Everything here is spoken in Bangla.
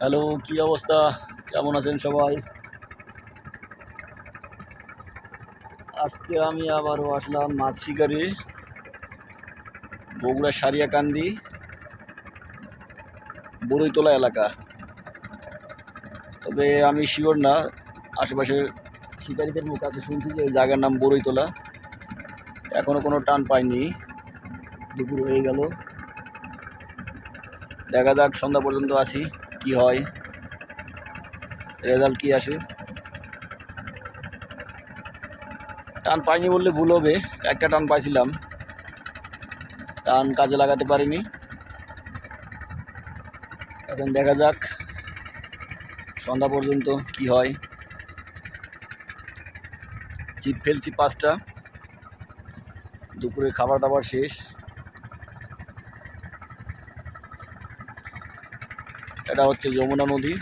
হ্যালো, কি অবস্থা? কেমন আছেন সবাই? আজকে আমি আবারও আসলাম মাছ শিকারে, বগুড়া সারিয়াকান্দি বরইতলা এলাকা। তবে আমি শিওর না, আশেপাশের শিকারীদের মুখ কাছে শুনছি যে এই জায়গার নাম বরইতলা। এখনো কোনো টান পাইনি, দুপুর হয়ে গেল। দেখা যাক সন্ধ্যা পর্যন্ত আছি, কি হয়, রেজাল্ট কি আসে। টান পাইনি বললে ভুল হবে, একটা টান পাইছিলাম, টান কাজে লাগাতে পারিনি। এখন দেখা যাক সন্ধ্যা পর্যন্ত কি হয়। ছিপ ফেলছি 5টা, দুপুরে খাবার দাবার শেষ। এটা হচ্ছে যমুনা নদী।